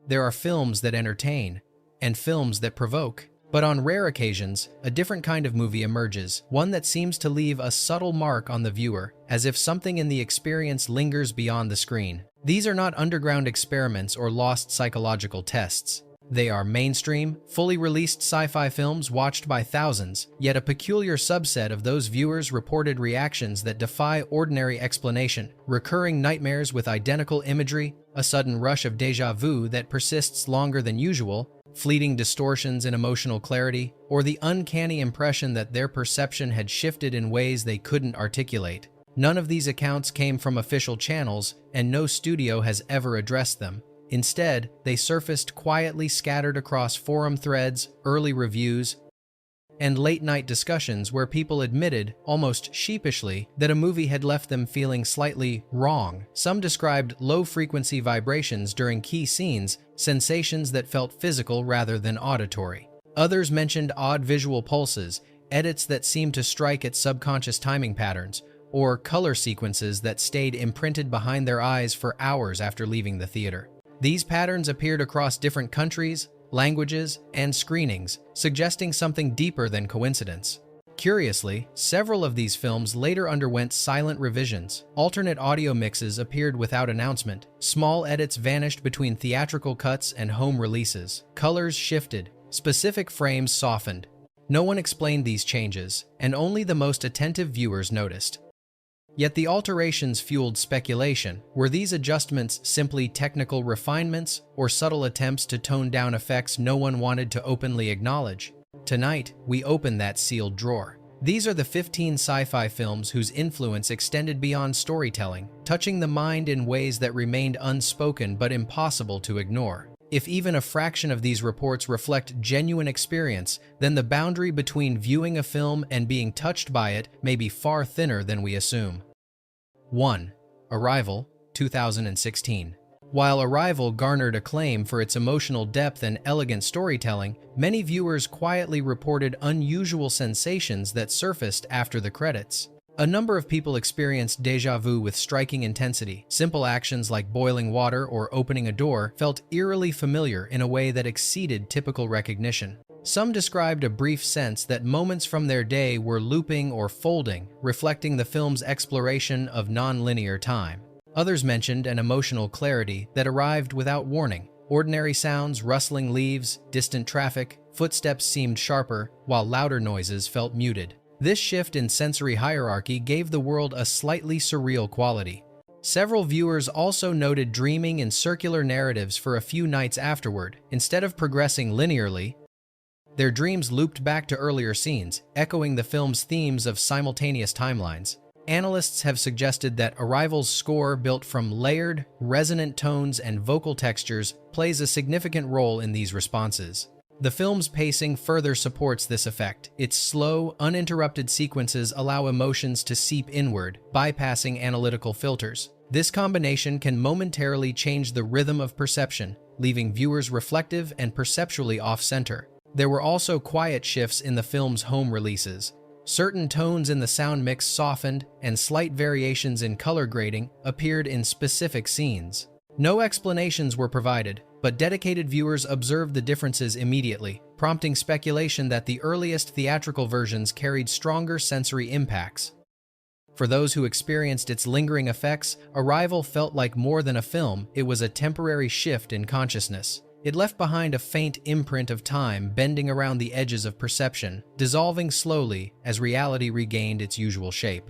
There are films that entertain, and films that provoke. But on rare occasions, a different kind of movie emerges, one that seems to leave a subtle mark on the viewer, as if something in the experience lingers beyond the screen. These are not underground experiments or lost psychological tests. They are mainstream, fully released sci-fi films watched by thousands, yet a peculiar subset of those viewers reported reactions that defy ordinary explanation: recurring nightmares with identical imagery, a sudden rush of déjà vu that persists longer than usual, fleeting distortions in emotional clarity, or the uncanny impression that their perception had shifted in ways they couldn't articulate. None of these accounts came from official channels, and no studio has ever addressed them. Instead, they surfaced quietly scattered across forum threads, early reviews, and late-night discussions where people admitted, almost sheepishly, that a movie had left them feeling slightly wrong. Some described low-frequency vibrations during key scenes, sensations that felt physical rather than auditory. Others mentioned odd visual pulses, edits that seemed to strike at subconscious timing patterns, or color sequences that stayed imprinted behind their eyes for hours after leaving the theater. These patterns appeared across different countries, languages, and screenings, suggesting something deeper than coincidence. Curiously, several of these films later underwent silent revisions. Alternate audio mixes appeared without announcement. Small edits vanished between theatrical cuts and home releases. Colors shifted. Specific frames softened. No one explained these changes, and only the most attentive viewers noticed. Yet the alterations fueled speculation. Were these adjustments simply technical refinements or subtle attempts to tone down effects no one wanted to openly acknowledge? Tonight, we open that sealed drawer. These are the 15 sci-fi films whose influence extended beyond storytelling, touching the mind in ways that remained unspoken but impossible to ignore. If even a fraction of these reports reflect genuine experience, then the boundary between viewing a film and being touched by it may be far thinner than we assume. 1. Arrival, 2016. While Arrival garnered acclaim for its emotional depth and elegant storytelling, many viewers quietly reported unusual sensations that surfaced after the credits. A number of people experienced déjà vu with striking intensity. Simple actions like boiling water or opening a door felt eerily familiar in a way that exceeded typical recognition. Some described a brief sense that moments from their day were looping or folding, reflecting the film's exploration of non-linear time. Others mentioned an emotional clarity that arrived without warning. Ordinary sounds, rustling leaves, distant traffic, footsteps seemed sharper, while louder noises felt muted. This shift in sensory hierarchy gave the world a slightly surreal quality. Several viewers also noted dreaming in circular narratives for a few nights afterward. Instead of progressing linearly, their dreams looped back to earlier scenes, echoing the film's themes of simultaneous timelines. Analysts have suggested that Arrival's score, built from layered, resonant tones and vocal textures, plays a significant role in these responses. The film's pacing further supports this effect. Its slow, uninterrupted sequences allow emotions to seep inward, bypassing analytical filters. This combination can momentarily change the rhythm of perception, leaving viewers reflective and perceptually off-center. There were also quiet shifts in the film's home releases. Certain tones in the sound mix softened, and slight variations in color grading appeared in specific scenes. No explanations were provided, but dedicated viewers observed the differences immediately, prompting speculation that the earliest theatrical versions carried stronger sensory impacts. For those who experienced its lingering effects, Arrival felt like more than a film. It was a temporary shift in consciousness. It left behind a faint imprint of time bending around the edges of perception, dissolving slowly as reality regained its usual shape.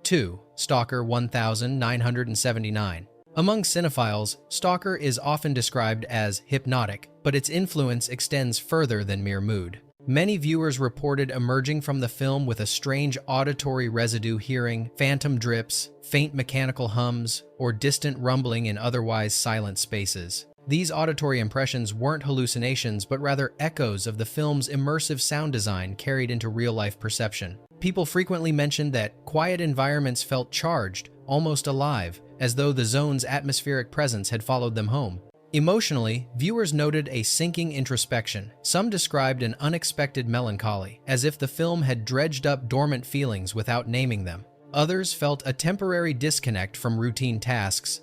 2. Stalker 1979. Among cinephiles, Stalker is often described as hypnotic, but its influence extends further than mere mood. Many viewers reported emerging from the film with a strange auditory residue, hearing phantom drips, faint mechanical hums, or distant rumbling in otherwise silent spaces. These auditory impressions weren't hallucinations, but rather echoes of the film's immersive sound design carried into real-life perception. People frequently mentioned that quiet environments felt charged, almost alive, as though the zone's atmospheric presence had followed them home. Emotionally, viewers noted a sinking introspection. Some described an unexpected melancholy, as if the film had dredged up dormant feelings without naming them. Others felt a temporary disconnect from routine tasks,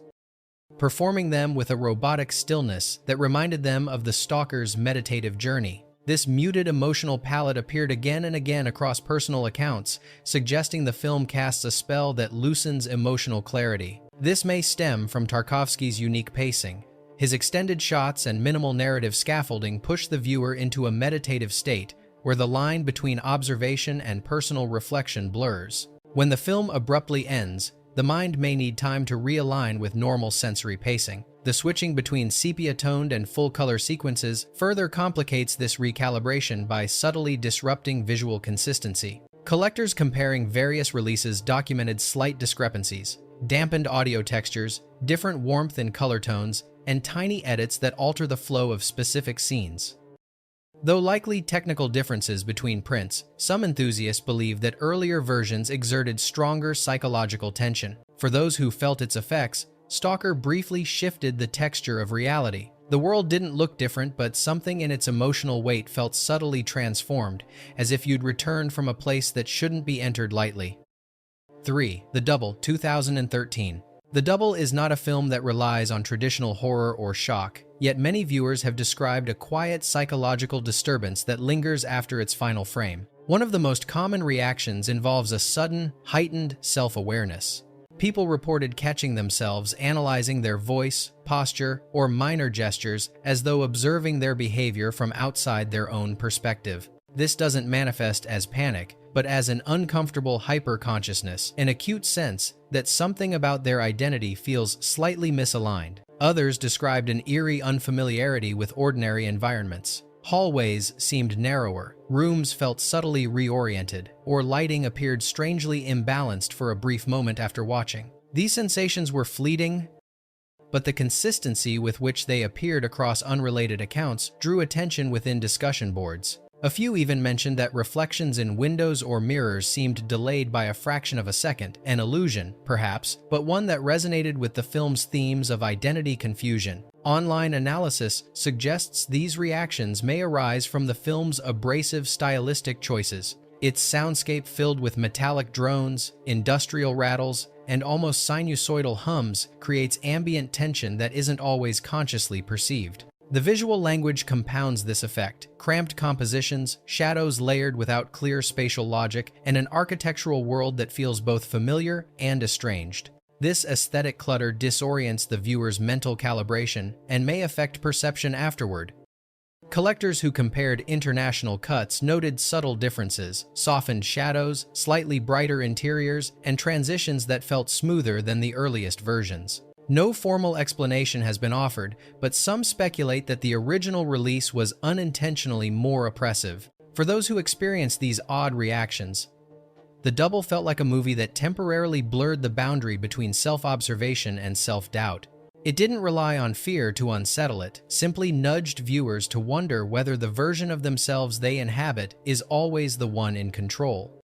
performing them with a robotic stillness that reminded them of the stalker's meditative journey. This muted emotional palette appeared again and again across personal accounts, suggesting the film casts a spell that loosens emotional clarity. This may stem from Tarkovsky's unique pacing. His extended shots and minimal narrative scaffolding push the viewer into a meditative state, where the line between observation and personal reflection blurs. When the film abruptly ends, the mind may need time to realign with normal sensory pacing. The switching between sepia-toned and full-color sequences further complicates this recalibration by subtly disrupting visual consistency. Collectors comparing various releases documented slight discrepancies, dampened audio textures, different warmth and color tones, and tiny edits that alter the flow of specific scenes. Though likely technical differences between prints, some enthusiasts believe that earlier versions exerted stronger psychological tension. For those who felt its effects, Stalker briefly shifted the texture of reality. The world didn't look different, but something in its emotional weight felt subtly transformed, as if you'd returned from a place that shouldn't be entered lightly. 3. The Double, 2013. The Double is not a film that relies on traditional horror or shock, yet many viewers have described a quiet psychological disturbance that lingers after its final frame. One of the most common reactions involves a sudden, heightened self-awareness. People reported catching themselves analyzing their voice, posture, or minor gestures as though observing their behavior from outside their own perspective. This doesn't manifest as panic, but as an uncomfortable hyper-consciousness, an acute sense that something about their identity feels slightly misaligned. Others described an eerie unfamiliarity with ordinary environments. Hallways seemed narrower, rooms felt subtly reoriented, or lighting appeared strangely imbalanced for a brief moment after watching. These sensations were fleeting, but the consistency with which they appeared across unrelated accounts drew attention within discussion boards. A few even mentioned that reflections in windows or mirrors seemed delayed by a fraction of a second, an illusion, perhaps, but one that resonated with the film's themes of identity confusion. Online analysis suggests these reactions may arise from the film's abrasive stylistic choices. Its soundscape filled with metallic drones, industrial rattles, and almost sinusoidal hums creates ambient tension that isn't always consciously perceived. The visual language compounds this effect: cramped compositions, shadows layered without clear spatial logic, and an architectural world that feels both familiar and estranged. This aesthetic clutter disorients the viewer's mental calibration and may affect perception afterward. Collectors who compared international cuts noted subtle differences: softened shadows, slightly brighter interiors, and transitions that felt smoother than the earliest versions. No formal explanation has been offered, but some speculate that the original release was unintentionally more oppressive. For those who experienced these odd reactions, The Double felt like a movie that temporarily blurred the boundary between self-observation and self-doubt. It didn't rely on fear to unsettle it, simply nudged viewers to wonder whether the version of themselves they inhabit is always the one in control.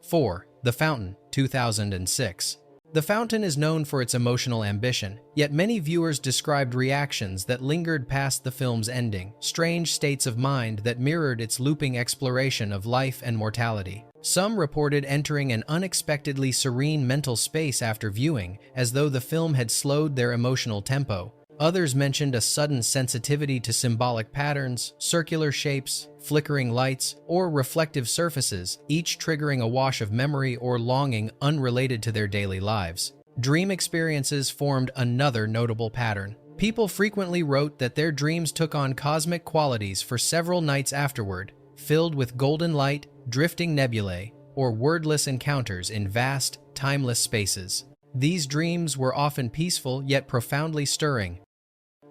4. The Fountain, 2006. The Fountain is known for its emotional ambition, yet many viewers described reactions that lingered past the film's ending, strange states of mind that mirrored its looping exploration of life and mortality. Some reported entering an unexpectedly serene mental space after viewing, as though the film had slowed their emotional tempo. Others mentioned a sudden sensitivity to symbolic patterns, circular shapes, flickering lights, or reflective surfaces, each triggering a wash of memory or longing unrelated to their daily lives. Dream experiences formed another notable pattern. People frequently wrote that their dreams took on cosmic qualities for several nights afterward, filled with golden light, drifting nebulae, or wordless encounters in vast, timeless spaces. These dreams were often peaceful yet profoundly stirring,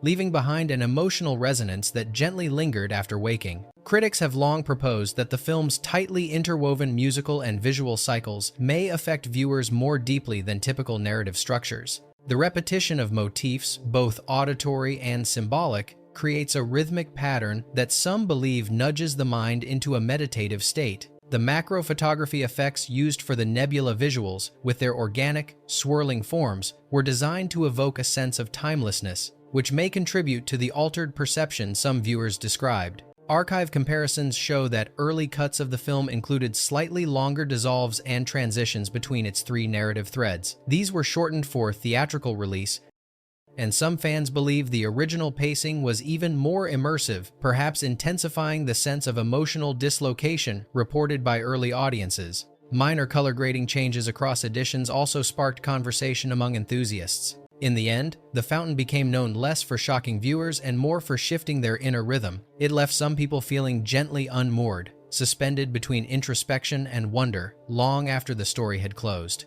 leaving behind an emotional resonance that gently lingered after waking. Critics have long proposed that the film's tightly interwoven musical and visual cycles may affect viewers more deeply than typical narrative structures. The repetition of motifs, both auditory and symbolic, creates a rhythmic pattern that some believe nudges the mind into a meditative state. The macro photography effects used for the nebula visuals, with their organic, swirling forms, were designed to evoke a sense of timelessness, which may contribute to the altered perception some viewers described. Archive comparisons show that early cuts of the film included slightly longer dissolves and transitions between its three narrative threads. These were shortened for theatrical release, And some fans believe the original pacing was even more immersive, perhaps intensifying the sense of emotional dislocation reported by early audiences. Minor color grading changes across editions also sparked conversation among enthusiasts. In the end, The Fountain became known less for shocking viewers and more for shifting their inner rhythm. It left some people feeling gently unmoored, suspended between introspection and wonder, long after the story had closed.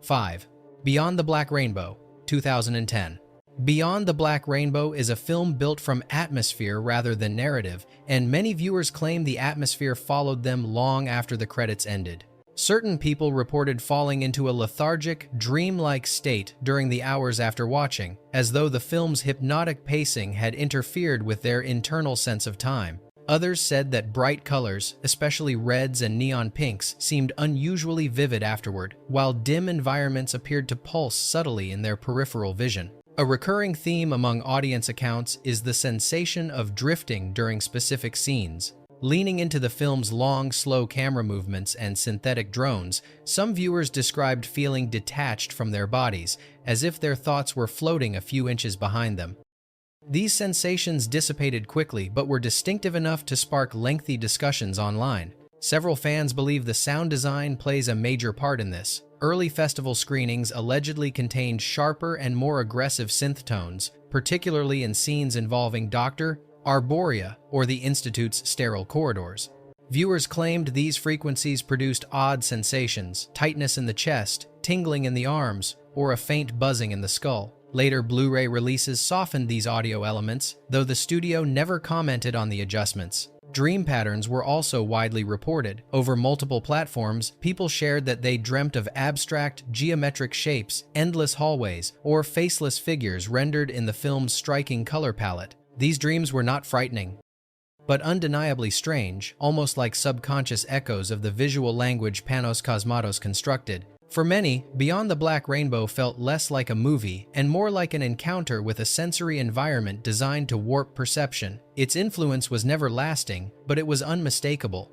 5. Beyond the Black Rainbow, 2010. Beyond the Black Rainbow is a film built from atmosphere rather than narrative, and many viewers claim the atmosphere followed them long after the credits ended. Certain people reported falling into a lethargic, dreamlike state during the hours after watching, as though the film's hypnotic pacing had interfered with their internal sense of time. Others said that bright colors, especially reds and neon pinks, seemed unusually vivid afterward, while dim environments appeared to pulse subtly in their peripheral vision. A recurring theme among audience accounts is the sensation of drifting during specific scenes. Leaning into the film's long, slow camera movements and synthetic drones, some viewers described feeling detached from their bodies, as if their thoughts were floating a few inches behind them. These sensations dissipated quickly but were distinctive enough to spark lengthy discussions online. Several fans believe the sound design plays a major part in this. Early festival screenings allegedly contained sharper and more aggressive synth tones, particularly in scenes involving Dr. Arborea or the Institute's sterile corridors. Viewers claimed these frequencies produced odd sensations, tightness in the chest, tingling in the arms, or a faint buzzing in the skull. Later Blu-ray releases softened these audio elements, though the studio never commented on the adjustments. Dream patterns were also widely reported. Over multiple platforms, people shared that they dreamt of abstract, geometric shapes, endless hallways, or faceless figures rendered in the film's striking color palette. These dreams were not frightening, but undeniably strange, almost like subconscious echoes of the visual language Panos Cosmatos constructed. For many, Beyond the Black Rainbow felt less like a movie and more like an encounter with a sensory environment designed to warp perception. Its influence was never lasting, but it was unmistakable.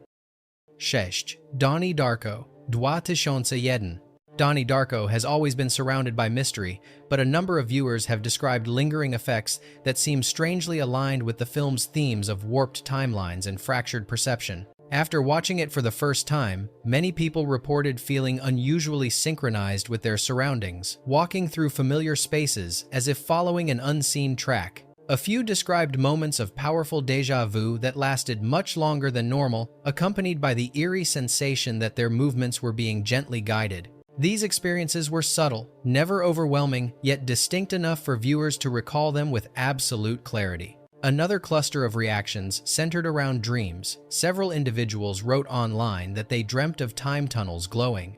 6. Donnie Darko, 2001. Donnie Darko has always been surrounded by mystery, but a number of viewers have described lingering effects that seem strangely aligned with the film's themes of warped timelines and fractured perception. After watching it for the first time, many people reported feeling unusually synchronized with their surroundings, walking through familiar spaces as if following an unseen track. A few described moments of powerful déjà vu that lasted much longer than normal, accompanied by the eerie sensation that their movements were being gently guided. These experiences were subtle, never overwhelming, yet distinct enough for viewers to recall them with absolute clarity. Another cluster of reactions centered around dreams. Several individuals wrote online that they dreamt of time tunnels glowing,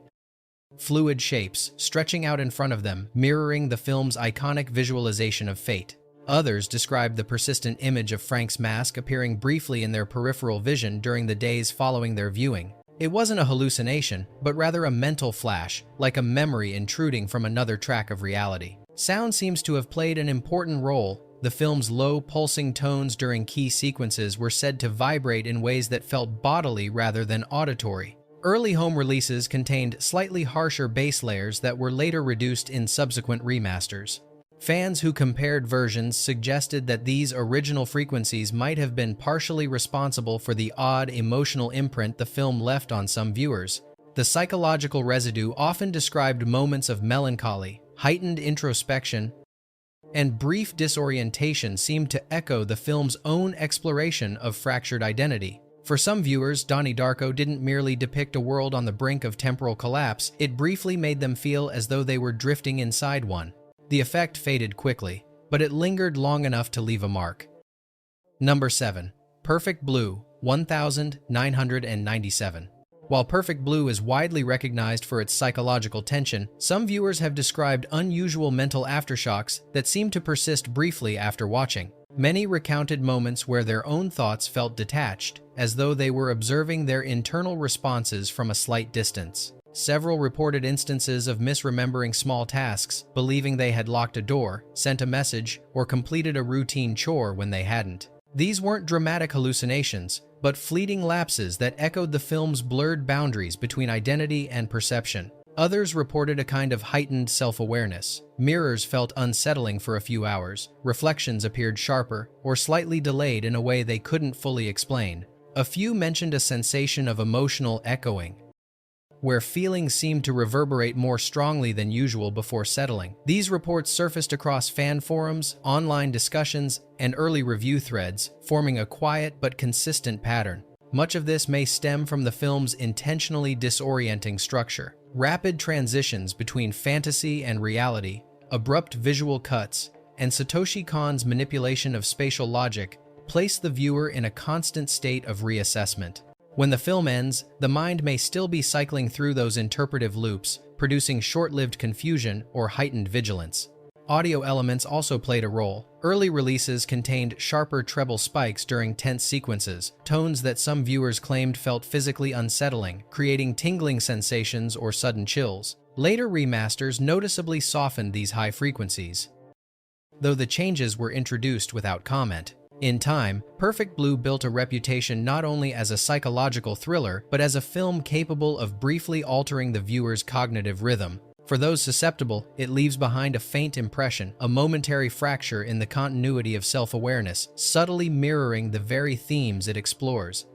fluid shapes stretching out in front of them, mirroring the film's iconic visualization of fate. Others described the persistent image of Frank's mask appearing briefly in their peripheral vision during the days following their viewing. It wasn't a hallucination, but rather a mental flash, like a memory intruding from another track of reality. Sound seems to have played an important role. The film's low, pulsing tones during key sequences were said to vibrate in ways that felt bodily rather than auditory. Early home releases contained slightly harsher bass layers that were later reduced in subsequent remasters. Fans who compared versions suggested that these original frequencies might have been partially responsible for the odd emotional imprint the film left on some viewers. The psychological residue often described moments of melancholy, heightened introspection, and brief disorientation seemed to echo the film's own exploration of fractured identity. For some viewers, Donnie Darko didn't merely depict a world on the brink of temporal collapse, it briefly made them feel as though they were drifting inside one. The effect faded quickly, but it lingered long enough to leave a mark. Number 7. Perfect Blue, 1997. While Perfect Blue is widely recognized for its psychological tension, some viewers have described unusual mental aftershocks that seem to persist briefly after watching. Many recounted moments where their own thoughts felt detached, as though they were observing their internal responses from a slight distance. Several reported instances of misremembering small tasks, believing they had locked a door, sent a message, or completed a routine chore when they hadn't. These weren't dramatic hallucinations, but fleeting lapses that echoed the film's blurred boundaries between identity and perception. Others reported a kind of heightened self-awareness. Mirrors felt unsettling for a few hours. Reflections appeared sharper or slightly delayed in a way they couldn't fully explain. A few mentioned a sensation of emotional echoing, where feelings seemed to reverberate more strongly than usual before settling. These reports surfaced across fan forums, online discussions, and early review threads, forming a quiet but consistent pattern. Much of this may stem from the film's intentionally disorienting structure. Rapid transitions between fantasy and reality, abrupt visual cuts, and Satoshi Kon's manipulation of spatial logic place the viewer in a constant state of reassessment. When the film ends, the mind may still be cycling through those interpretive loops, producing short-lived confusion or heightened vigilance. Audio elements also played a role. Early releases contained sharper treble spikes during tense sequences, tones that some viewers claimed felt physically unsettling, creating tingling sensations or sudden chills. Later remasters noticeably softened these high frequencies, though the changes were introduced without comment. In time, Perfect Blue built a reputation not only as a psychological thriller, but as a film capable of briefly altering the viewer's cognitive rhythm. For those susceptible, it leaves behind a faint impression, a momentary fracture in the continuity of self-awareness, subtly mirroring the very themes it explores.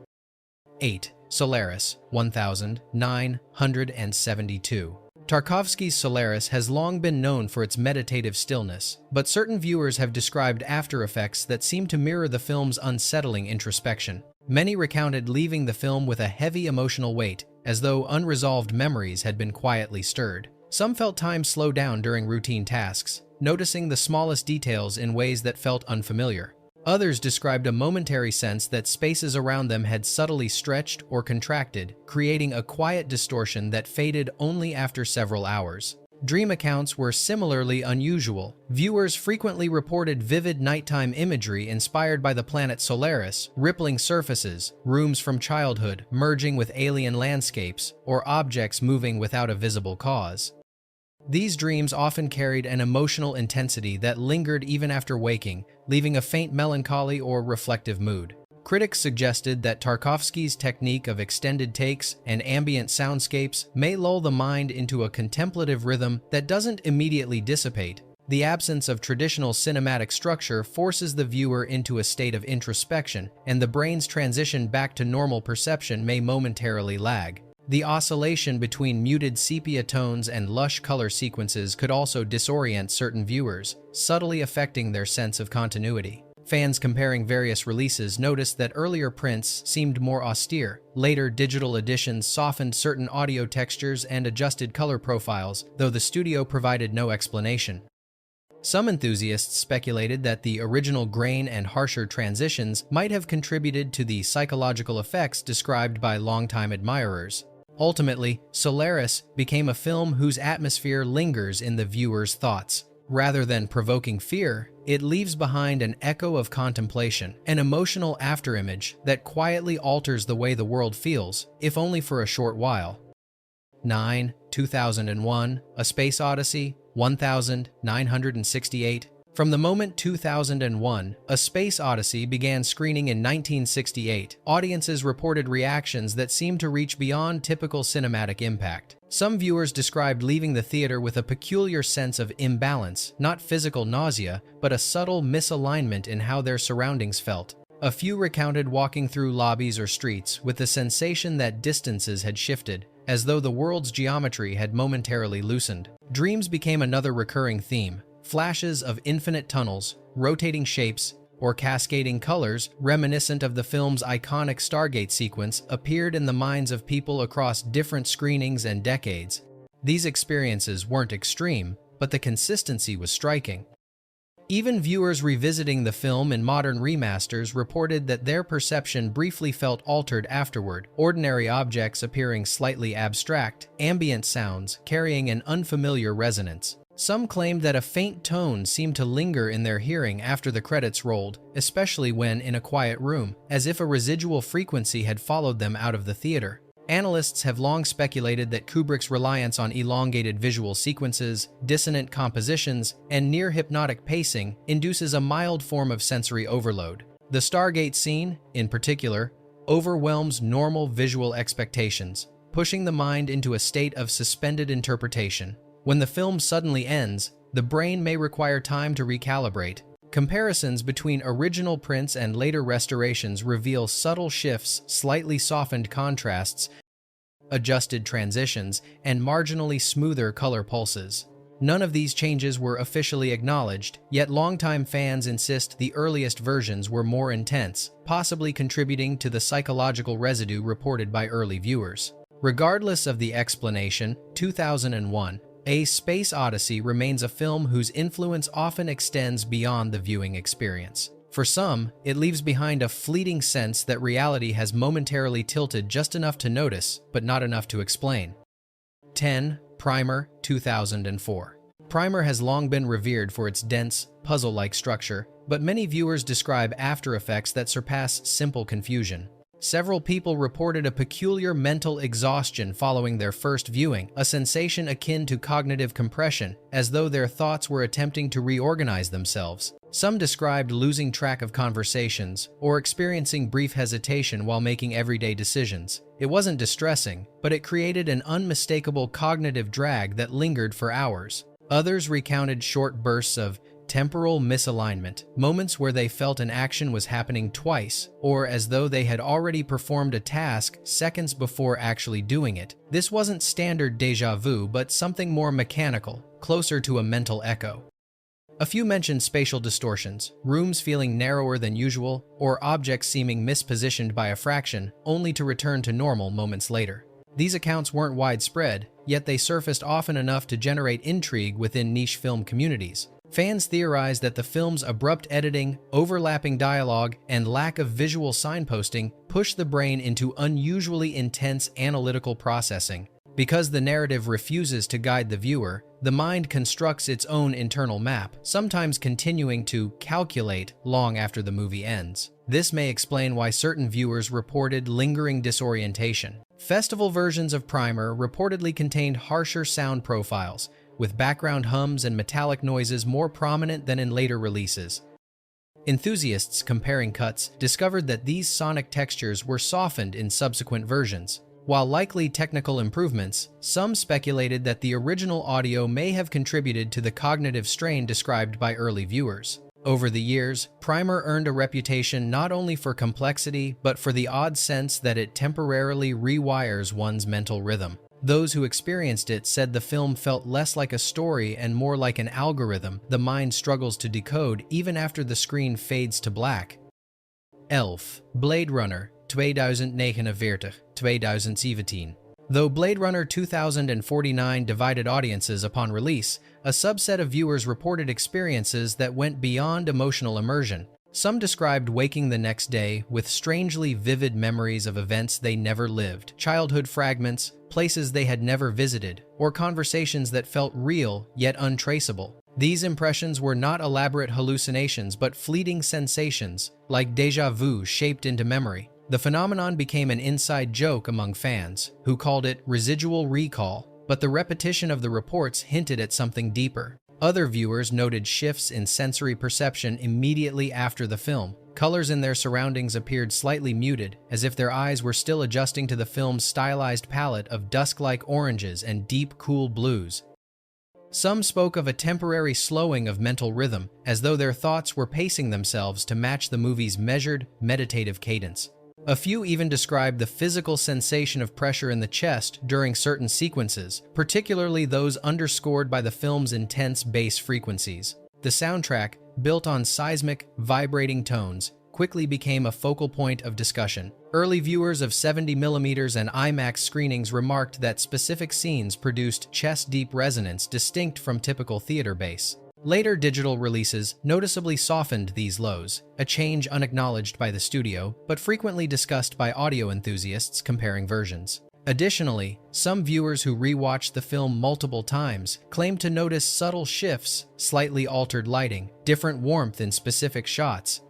8. Solaris, 1972. Tarkovsky's Solaris has long been known for its meditative stillness, but certain viewers have described after effects that seem to mirror the film's unsettling introspection. Many recounted leaving the film with a heavy emotional weight, as though unresolved memories had been quietly stirred. Some felt time slow down during routine tasks, noticing the smallest details in ways that felt unfamiliar. Others described a momentary sense that spaces around them had subtly stretched or contracted, creating a quiet distortion that faded only after several hours. Dream accounts were similarly unusual. Viewers frequently reported vivid nighttime imagery inspired by the planet Solaris, rippling surfaces, rooms from childhood merging with alien landscapes, or objects moving without a visible cause. These dreams often carried an emotional intensity that lingered even after waking, leaving a faint melancholy or reflective mood. Critics suggested that Tarkovsky's technique of extended takes and ambient soundscapes may lull the mind into a contemplative rhythm that doesn't immediately dissipate. The absence of traditional cinematic structure forces the viewer into a state of introspection, and the brain's transition back to normal perception may momentarily lag. The oscillation between muted sepia tones and lush color sequences could also disorient certain viewers, subtly affecting their sense of continuity. Fans comparing various releases noticed that earlier prints seemed more austere. Later digital editions softened certain audio textures and adjusted color profiles, though the studio provided no explanation. Some enthusiasts speculated that the original grain and harsher transitions might have contributed to the psychological effects described by longtime admirers. Ultimately, Solaris became a film whose atmosphere lingers in the viewer's thoughts. Rather than provoking fear, it leaves behind an echo of contemplation, an emotional afterimage that quietly alters the way the world feels, if only for a short while. 9. 2001, A Space Odyssey, 1968. From the moment 2001, A Space Odyssey began screening in 1968, audiences reported reactions that seemed to reach beyond typical cinematic impact. Some viewers described leaving the theater with a peculiar sense of imbalance, not physical nausea, but a subtle misalignment in how their surroundings felt. A few recounted walking through lobbies or streets with the sensation that distances had shifted, as though the world's geometry had momentarily loosened. Dreams became another recurring theme. Flashes of infinite tunnels, rotating shapes, or cascading colors reminiscent of the film's iconic Stargate sequence appeared in the minds of people across different screenings and decades. These experiences weren't extreme, but the consistency was striking. Even viewers revisiting the film in modern remasters reported that their perception briefly felt altered afterward, ordinary objects appearing slightly abstract, ambient sounds carrying an unfamiliar resonance. Some claimed that a faint tone seemed to linger in their hearing after the credits rolled, especially when in a quiet room, as if a residual frequency had followed them out of the theater. Analysts have long speculated that Kubrick's reliance on elongated visual sequences, dissonant compositions, and near-hypnotic pacing induces a mild form of sensory overload. The Stargate scene, in particular, overwhelms normal visual expectations, pushing the mind into a state of suspended interpretation. When the film suddenly ends, the brain may require time to recalibrate. Comparisons between original prints and later restorations reveal subtle shifts, slightly softened contrasts, adjusted transitions, and marginally smoother color pulses. None of these changes were officially acknowledged, yet longtime fans insist the earliest versions were more intense, possibly contributing to the psychological residue reported by early viewers. Regardless of the explanation, 2001, A Space Odyssey remains a film whose influence often extends beyond the viewing experience. For some, it leaves behind a fleeting sense that reality has momentarily tilted just enough to notice, but not enough to explain. 10. Primer, 2004. Primer has long been revered for its dense, puzzle-like structure, but many viewers describe after effects that surpass simple confusion. Several people reported a peculiar mental exhaustion following their first viewing, a sensation akin to cognitive compression, as though their thoughts were attempting to reorganize themselves. Some described losing track of conversations or experiencing brief hesitation while making everyday decisions. It wasn't distressing, but it created an unmistakable cognitive drag that lingered for hours. Others recounted short bursts of temporal misalignment, moments where they felt an action was happening twice, or as though they had already performed a task seconds before actually doing it. This wasn't standard déjà vu, but something more mechanical, closer to a mental echo. A few mentioned spatial distortions, rooms feeling narrower than usual, or objects seeming mispositioned by a fraction, only to return to normal moments later. These accounts weren't widespread, yet they surfaced often enough to generate intrigue within niche film communities. Fans theorized that the film's abrupt editing, overlapping dialogue, and lack of visual signposting push the brain into unusually intense analytical processing. Because the narrative refuses to guide the viewer, the mind constructs its own internal map, sometimes continuing to calculate long after the movie ends. This may explain why certain viewers reported lingering disorientation. Festival versions of Primer reportedly contained harsher sound profiles, with background hums and metallic noises more prominent than in later releases. Enthusiasts comparing cuts discovered that these sonic textures were softened in subsequent versions. While likely technical improvements, some speculated that the original audio may have contributed to the cognitive strain described by early viewers. Over the years, Primer earned a reputation not only for complexity, but for the odd sense that it temporarily rewires one's mental rhythm. Those who experienced it said the film felt less like a story and more like an algorithm the mind struggles to decode even after the screen fades to black. Elf, Blade Runner, 2049, 2017. Though Blade Runner 2049 divided audiences upon release, a subset of viewers reported experiences that went beyond emotional immersion. Some described waking the next day with strangely vivid memories of events they never lived, childhood fragments, places they had never visited, or conversations that felt real yet untraceable. These impressions were not elaborate hallucinations but fleeting sensations, like déjà vu shaped into memory. The phenomenon became an inside joke among fans, who called it residual recall, but the repetition of the reports hinted at something deeper. Other viewers noted shifts in sensory perception immediately after the film. Colors in their surroundings appeared slightly muted, as if their eyes were still adjusting to the film's stylized palette of dusk-like oranges and deep, cool blues. Some spoke of a temporary slowing of mental rhythm, as though their thoughts were pacing themselves to match the movie's measured, meditative cadence. A few even described the physical sensation of pressure in the chest during certain sequences, particularly those underscored by the film's intense bass frequencies. The soundtrack, built on seismic, vibrating tones, quickly became a focal point of discussion. Early viewers of 70mm and IMAX screenings remarked that specific scenes produced chest-deep resonance distinct from typical theater bass. Later digital releases noticeably softened these lows, a change unacknowledged by the studio, but frequently discussed by audio enthusiasts comparing versions. Additionally, some viewers who rewatched the film multiple times claimed to notice subtle shifts, slightly altered lighting, different warmth in specific shots,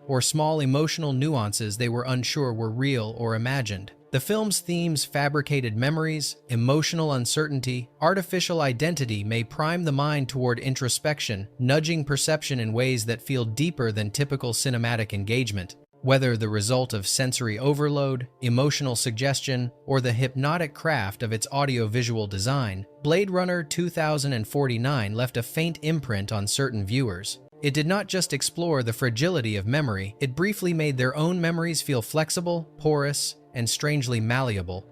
or small emotional nuances they were unsure were real or imagined. The film's themes fabricated memories, emotional uncertainty, artificial identity may prime the mind toward introspection, nudging perception in ways that feel deeper than typical cinematic engagement. Whether the result of sensory overload, emotional suggestion, or the hypnotic craft of its audio-visual design, Blade Runner 2049 left a faint imprint on certain viewers. It did not just explore the fragility of memory, it briefly made their own memories feel flexible, porous, and strangely malleable.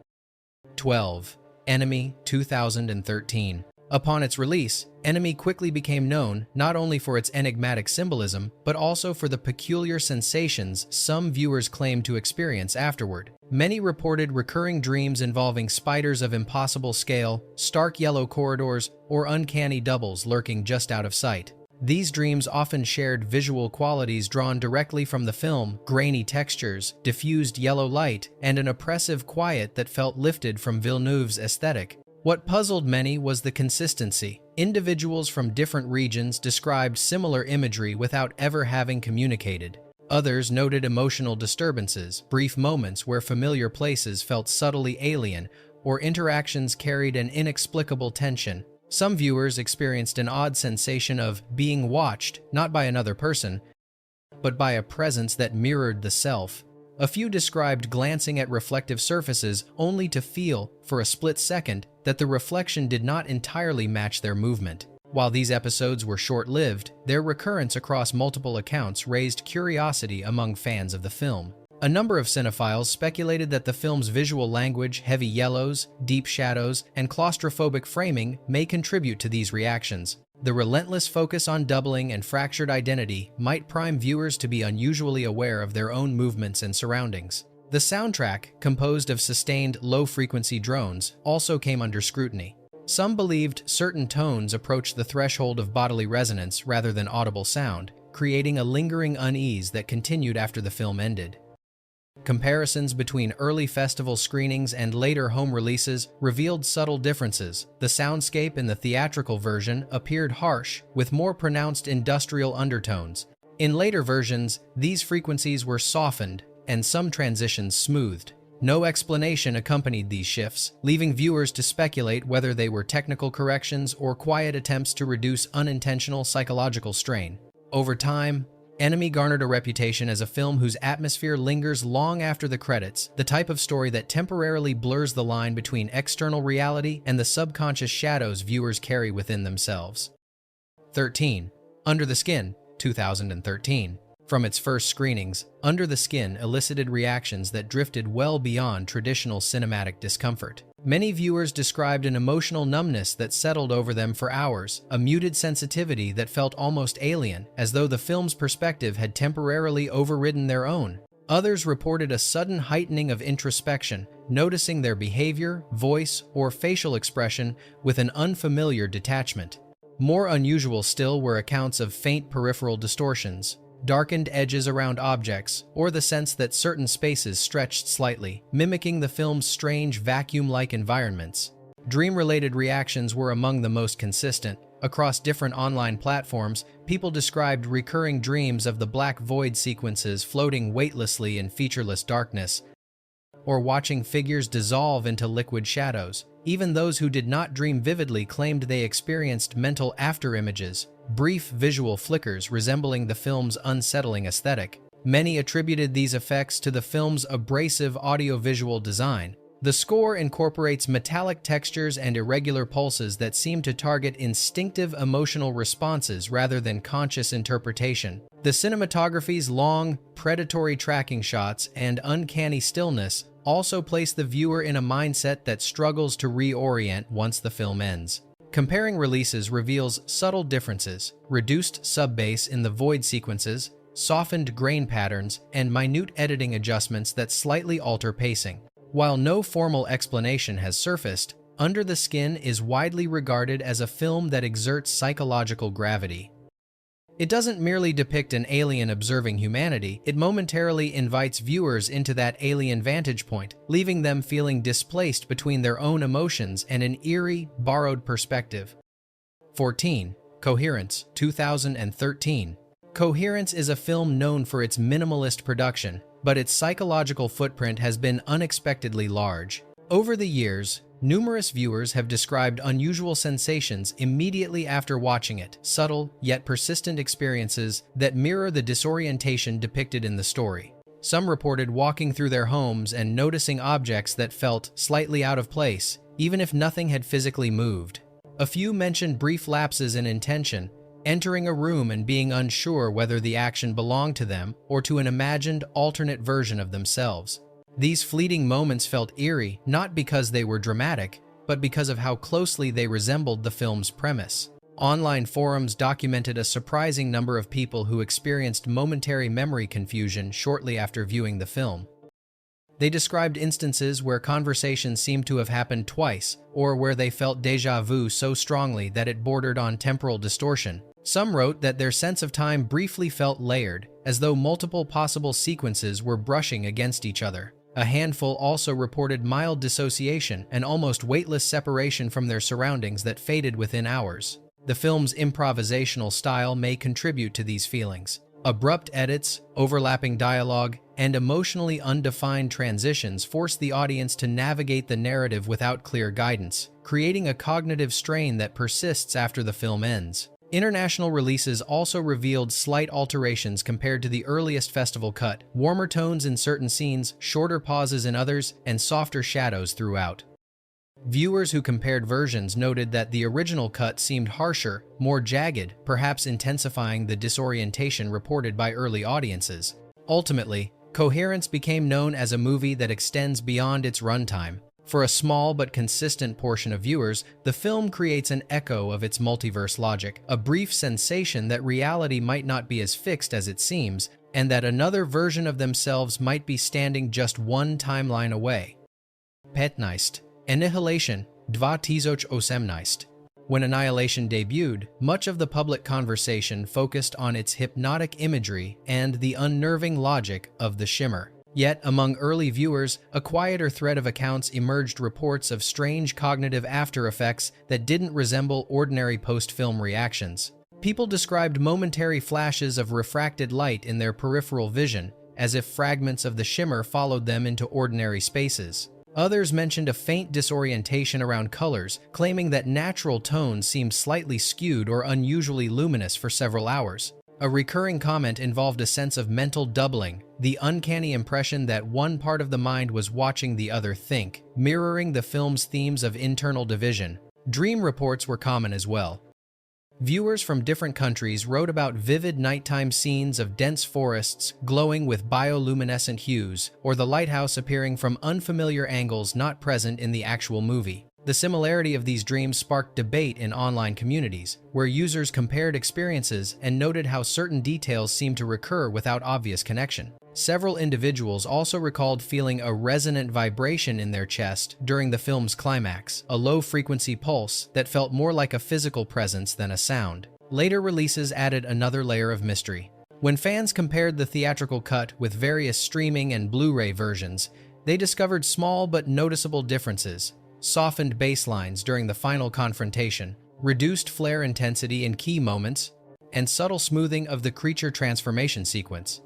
12. Enemy 2013. Upon its release, Enemy quickly became known not only for its enigmatic symbolism, but also for the peculiar sensations some viewers claimed to experience afterward. Many reported recurring dreams involving spiders of impossible scale, stark yellow corridors, or uncanny doubles lurking just out of sight. These dreams often shared visual qualities drawn directly from the film: grainy textures, diffused yellow light, and an oppressive quiet that felt lifted from Villeneuve's aesthetic. What puzzled many was the consistency. Individuals from different regions described similar imagery without ever having communicated. Others noted emotional disturbances, brief moments where familiar places felt subtly alien, or interactions carried an inexplicable tension. Some viewers experienced an odd sensation of being watched, not by another person, but by a presence that mirrored the self. A few described glancing at reflective surfaces only to feel, for a split second, that the reflection did not entirely match their movement. While these episodes were short-lived, their recurrence across multiple accounts raised curiosity among fans of the film. A number of cinephiles speculated that the film's visual language, heavy yellows, deep shadows, and claustrophobic framing may contribute to these reactions. The relentless focus on doubling and fractured identity might prime viewers to be unusually aware of their own movements and surroundings. The soundtrack, composed of sustained, low-frequency drones, also came under scrutiny. Some believed certain tones approached the threshold of bodily resonance rather than audible sound, creating a lingering unease that continued after the film ended. Comparisons between early festival screenings and later home releases revealed subtle differences. The soundscape in the theatrical version appeared harsh, with more pronounced industrial undertones. In later versions, these frequencies were softened, and some transitions smoothed. No explanation accompanied these shifts, leaving viewers to speculate whether they were technical corrections or quiet attempts to reduce unintentional psychological strain. Over time, Enemy garnered a reputation as a film whose atmosphere lingers long after the credits, the type of story that temporarily blurs the line between external reality and the subconscious shadows viewers carry within themselves. 13. Under the Skin, 2013. From its first screenings, Under the Skin elicited reactions that drifted well beyond traditional cinematic discomfort. Many viewers described an emotional numbness that settled over them for hours, a muted sensitivity that felt almost alien, as though the film's perspective had temporarily overridden their own. Others reported a sudden heightening of introspection, noticing their behavior, voice, or facial expression with an unfamiliar detachment. More unusual still were accounts of faint peripheral distortions, darkened edges around objects, or the sense that certain spaces stretched slightly, mimicking the film's strange vacuum-like environments. Dream-related reactions were among the most consistent. Across different online platforms, people described recurring dreams of the black void sequences floating weightlessly in featureless darkness, or watching figures dissolve into liquid shadows. Even those who did not dream vividly claimed they experienced mental afterimages, brief visual flickers resembling the film's unsettling aesthetic. Many attributed these effects to the film's abrasive audiovisual design. The score incorporates metallic textures and irregular pulses that seem to target instinctive emotional responses rather than conscious interpretation. The cinematography's long, predatory tracking shots and uncanny stillness also place the viewer in a mindset that struggles to reorient once the film ends. Comparing releases reveals subtle differences: reduced sub-bass in the void sequences, softened grain patterns, and minute editing adjustments that slightly alter pacing. While no formal explanation has surfaced, Under the Skin is widely regarded as a film that exerts psychological gravity. It doesn't merely depict an alien observing humanity, it momentarily invites viewers into that alien vantage point, leaving them feeling displaced between their own emotions and an eerie, borrowed perspective. 14. Coherence, 2013. Coherence is a film known for its minimalist production, but its psychological footprint has been unexpectedly large. Over the years, numerous viewers have described unusual sensations immediately after watching it, subtle yet persistent experiences that mirror the disorientation depicted in the story. Some reported walking through their homes and noticing objects that felt slightly out of place, even if nothing had physically moved. A few mentioned brief lapses in intention, entering a room and being unsure whether the action belonged to them or to an imagined alternate version of themselves. These fleeting moments felt eerie, not because they were dramatic, but because of how closely they resembled the film's premise. Online forums documented a surprising number of people who experienced momentary memory confusion shortly after viewing the film. They described instances where conversations seemed to have happened twice, or where they felt déjà vu so strongly that it bordered on temporal distortion. Some wrote that their sense of time briefly felt layered, as though multiple possible sequences were brushing against each other. A handful also reported mild dissociation and almost weightless separation from their surroundings that faded within hours. The film's improvisational style may contribute to these feelings. Abrupt edits, overlapping dialogue, and emotionally undefined transitions force the audience to navigate the narrative without clear guidance, creating a cognitive strain that persists after the film ends. International releases also revealed slight alterations compared to the earliest festival cut: warmer tones in certain scenes, shorter pauses in others, and softer shadows throughout. Viewers who compared versions noted that the original cut seemed harsher, more jagged, perhaps intensifying the disorientation reported by early audiences. Ultimately, Coherence became known as a movie that extends beyond its runtime. For a small but consistent portion of viewers, the film creates an echo of its multiverse logic, a brief sensation that reality might not be as fixed as it seems, and that another version of themselves might be standing just one timeline away. 15. Annihilation 2018. When Annihilation debuted, much of the public conversation focused on its hypnotic imagery and the unnerving logic of the shimmer. Yet, among early viewers, a quieter thread of accounts emerged: reports of strange cognitive after effects that didn't resemble ordinary post-film reactions. People described momentary flashes of refracted light in their peripheral vision, as if fragments of the shimmer followed them into ordinary spaces. Others mentioned a faint disorientation around colors, claiming that natural tones seemed slightly skewed or unusually luminous for several hours. A recurring comment involved a sense of mental doubling, the uncanny impression that one part of the mind was watching the other think, mirroring the film's themes of internal division. Dream reports were common as well. Viewers from different countries wrote about vivid nighttime scenes of dense forests glowing with bioluminescent hues, or the lighthouse appearing from unfamiliar angles not present in the actual movie. The similarity of these dreams sparked debate in online communities, where users compared experiences and noted how certain details seemed to recur without obvious connection. Several individuals also recalled feeling a resonant vibration in their chest during the film's climax, a low-frequency pulse that felt more like a physical presence than a sound. Later releases added another layer of mystery. When fans compared the theatrical cut with various streaming and Blu-ray versions, they discovered small but noticeable differences: softened bass lines during the final confrontation, reduced flare intensity in key moments, and subtle smoothing of the creature transformation sequence.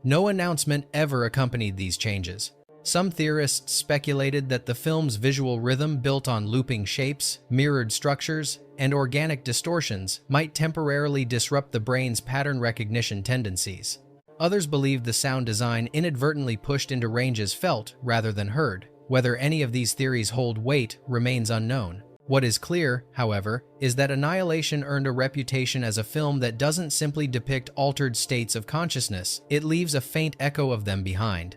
No announcement ever accompanied these changes. Some theorists speculated that the film's visual rhythm, built on looping shapes, mirrored structures, and organic distortions, might temporarily disrupt the brain's pattern recognition tendencies. Others believed the sound design inadvertently pushed into ranges felt rather than heard. Whether any of these theories hold weight remains unknown. What is clear, however, is that Annihilation earned a reputation as a film that doesn't simply depict altered states of consciousness, it leaves a faint echo of them behind.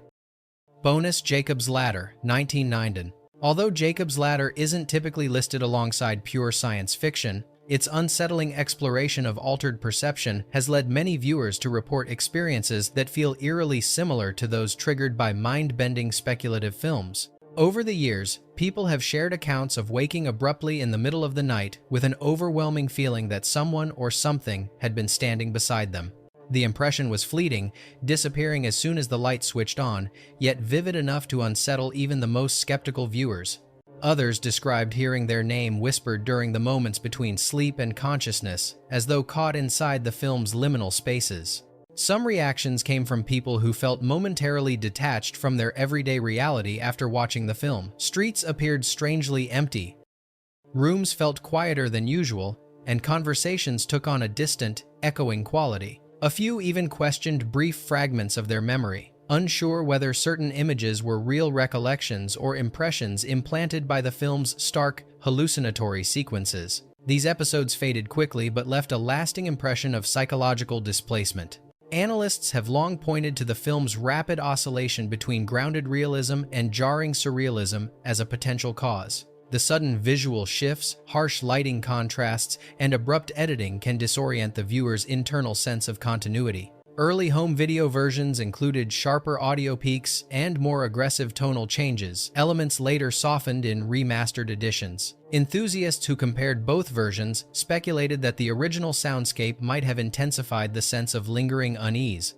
Bonus: Jacob's Ladder, 1990. Although Jacob's Ladder isn't typically listed alongside pure science fiction, its unsettling exploration of altered perception has led many viewers to report experiences that feel eerily similar to those triggered by mind-bending speculative films. Over the years, people have shared accounts of waking abruptly in the middle of the night with an overwhelming feeling that someone or something had been standing beside them. The impression was fleeting, disappearing as soon as the light switched on, yet vivid enough to unsettle even the most skeptical viewers. Others described hearing their name whispered during the moments between sleep and consciousness, as though caught inside the film's liminal spaces. Some reactions came from people who felt momentarily detached from their everyday reality after watching the film. Streets appeared strangely empty. Rooms felt quieter than usual, and conversations took on a distant, echoing quality. A few even questioned brief fragments of their memory. unsure whether certain images were real recollections or impressions implanted by the film's stark, hallucinatory sequences. These episodes faded quickly but left a lasting impression of psychological displacement. Analysts have long pointed to the film's rapid oscillation between grounded realism and jarring surrealism as a potential cause. The sudden visual shifts, harsh lighting contrasts, and abrupt editing can disorient the viewer's internal sense of continuity. Early home video versions included sharper audio peaks and more aggressive tonal changes, elements later softened in remastered editions. Enthusiasts who compared both versions speculated that the original soundscape might have intensified the sense of lingering unease.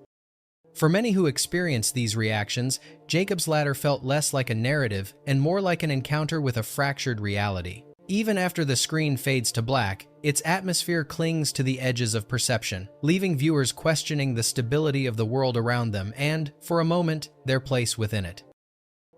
For many who experienced these reactions, Jacob's Ladder felt less like a narrative and more like an encounter with a fractured reality. Even after the screen fades to black, its atmosphere clings to the edges of perception, leaving viewers questioning the stability of the world around them and, for a moment, their place within it.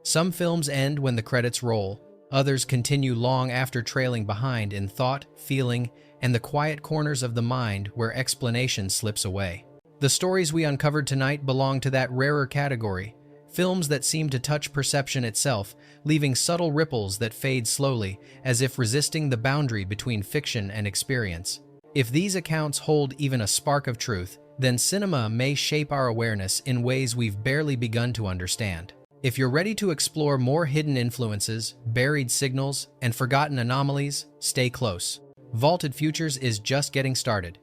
Some films end when the credits roll, others continue long after trailing behind in thought, feeling, and the quiet corners of the mind where explanation slips away. The stories we uncovered tonight belong to that rarer category, films that seem to touch perception itself, leaving subtle ripples that fade slowly, as if resisting the boundary between fiction and experience. If these accounts hold even a spark of truth, then cinema may shape our awareness in ways we've barely begun to understand. If you're ready to explore more hidden influences, buried signals, and forgotten anomalies, stay close. Vaulted Futures is just getting started.